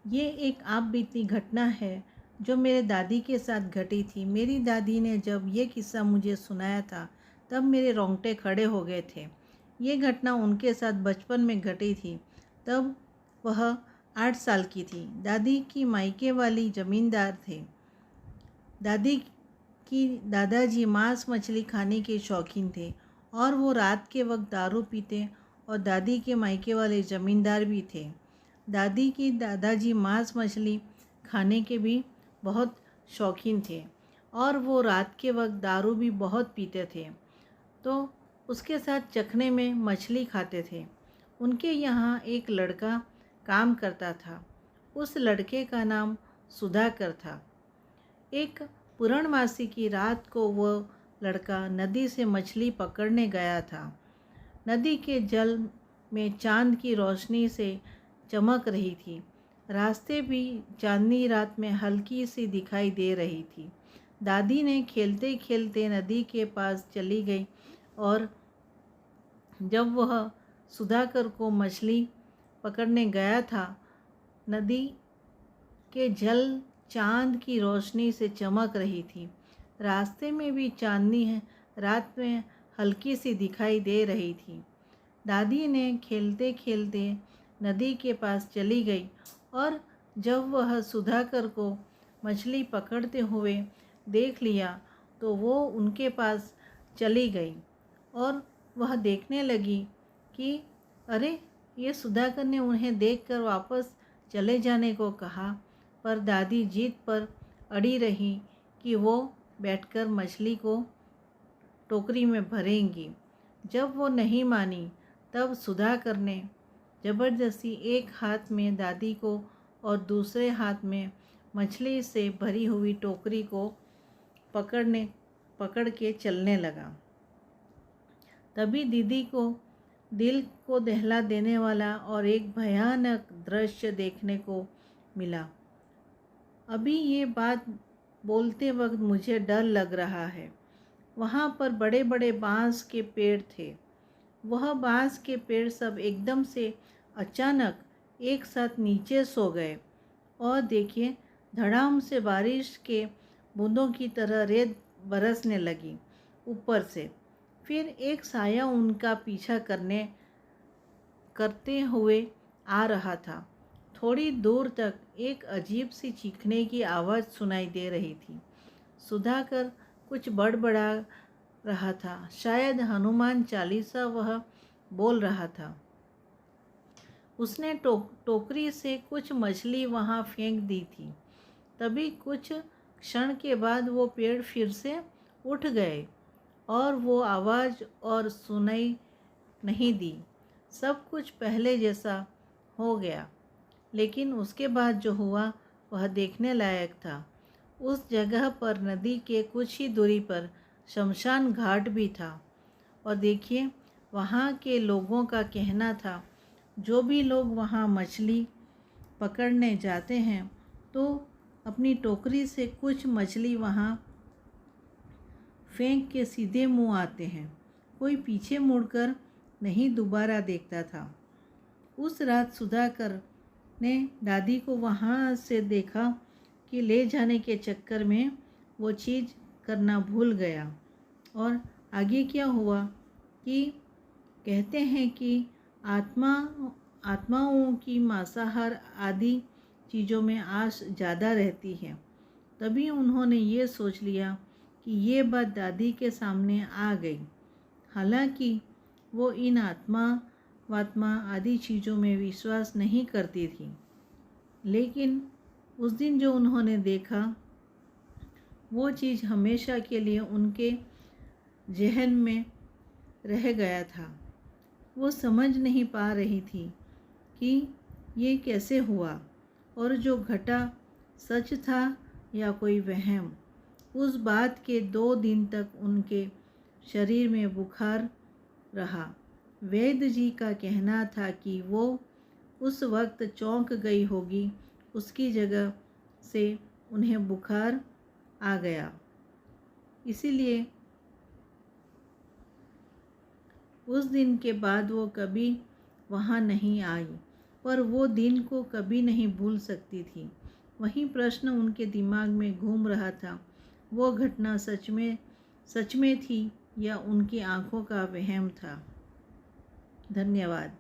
ये एक आप बीती घटना है जो मेरे दादी के साथ घटी थी। मेरी दादी ने जब ये किस्सा मुझे सुनाया था तब मेरे रोंगटे खड़े हो गए थे। ये घटना उनके साथ बचपन में घटी थी। तब वह 8 साल की थी। दादी की मायके वाली ज़मींदार थे। दादी की दादाजी मांस मछली खाने के शौकीन थे और वो रात के वक्त दारू पीते और दादी के मायके वाले ज़मींदार भी थे। दादी की दादाजी मांस मछली खाने के भी बहुत शौकीन थे और वो रात के वक्त दारू भी बहुत पीते थे, तो उसके साथ चखने में मछली खाते थे। उनके यहाँ एक लड़का काम करता था। उस लड़के का नाम सुधाकर था। एक पूर्णमासी की रात को वो लड़का नदी से मछली पकड़ने गया था। नदी के जल में चांद की रोशनी से चमक रही थी। रास्ते भी चांदनी रात में हल्की सी दिखाई दे रही थी। दादी ने खेलते खेलते नदी के पास चली गई और जब वह सुधाकर को मछली पकड़ने गया था, नदी के जल चांद की रोशनी से चमक रही थी। रास्ते में भी चांदनी रात में हल्की सी दिखाई दे रही थी। दादी ने खेलते खेलते नदी के पास चली गई और जब वह सुधाकर को मछली पकड़ते हुए देख लिया तो वो उनके पास चली गई और वह देखने लगी कि अरे, ये सुधाकर ने उन्हें देखकर वापस चले जाने को कहा, पर दादी जीत पर अड़ी रही कि वो बैठकर मछली को टोकरी में भरेंगी। जब वो नहीं मानी तब सुधाकर ने ज़बरदस्ती एक हाथ में दादी को और दूसरे हाथ में मछली से भरी हुई टोकरी को पकड़ के चलने लगा। तभी दीदी को दिल को दहला देने वाला और एक भयानक दृश्य देखने को मिला। अभी ये बात बोलते वक्त मुझे डर लग रहा है। वहाँ पर बड़े बड़े बांस के पेड़ थे। वह बांस के पेड़ सब एकदम से अचानक एक साथ नीचे सो गए और देखिए, धड़ाम से बारिश के बूंदों की तरह रेत बरसने लगी ऊपर से। फिर एक साया उनका पीछा करते हुए आ रहा था। थोड़ी दूर तक एक अजीब सी चीखने की आवाज़ सुनाई दे रही थी। सुधाकर कुछ बड़बड़ा रहा था, शायद हनुमान चालीसा वह बोल रहा था। उसने टोकरी से कुछ मछली वहाँ फेंक दी थी। तभी कुछ क्षण के बाद वो पेड़ फिर से उठ गए और वो आवाज़ और सुनाई नहीं दी। सब कुछ पहले जैसा हो गया, लेकिन उसके बाद जो हुआ वह देखने लायक था। उस जगह पर नदी के कुछ ही दूरी पर शमशान घाट भी था और देखिए, वहाँ के लोगों का कहना था, जो भी लोग वहाँ मछली पकड़ने जाते हैं तो अपनी टोकरी से कुछ मछली वहाँ फेंक के सीधे मुंह आते हैं। कोई पीछे मुड़कर नहीं दोबारा देखता था। उस रात सुधाकर ने दादी को वहाँ से देखा कि ले जाने के चक्कर में वो चीज़ करना भूल गया। और आगे क्या हुआ कि कहते हैं कि आत्माओं की मांसाहार आदि चीज़ों में आस ज़्यादा रहती है। तभी उन्होंने ये सोच लिया कि ये बात दादी के सामने आ गई। हालांकि वो इन आत्मा आदि चीज़ों में विश्वास नहीं करती थी, लेकिन उस दिन जो उन्होंने देखा वो चीज़ हमेशा के लिए उनके जहन में रह गया था। वो समझ नहीं पा रही थी कि ये कैसे हुआ और जो घटा सच था या कोई वहम। उस बात के 2 दिन तक उनके शरीर में बुखार रहा। वैद्य जी का कहना था कि वो उस वक्त चौंक गई होगी, उसकी जगह से उन्हें बुखार आ गया, इसीलिए उस दिन के बाद वो कभी वहाँ नहीं आई पर वो दिन को कभी नहीं भूल सकती थी। वही प्रश्न उनके दिमाग में घूम रहा था, वो घटना सच में थी या उनकी आंखों का वहम था। धन्यवाद।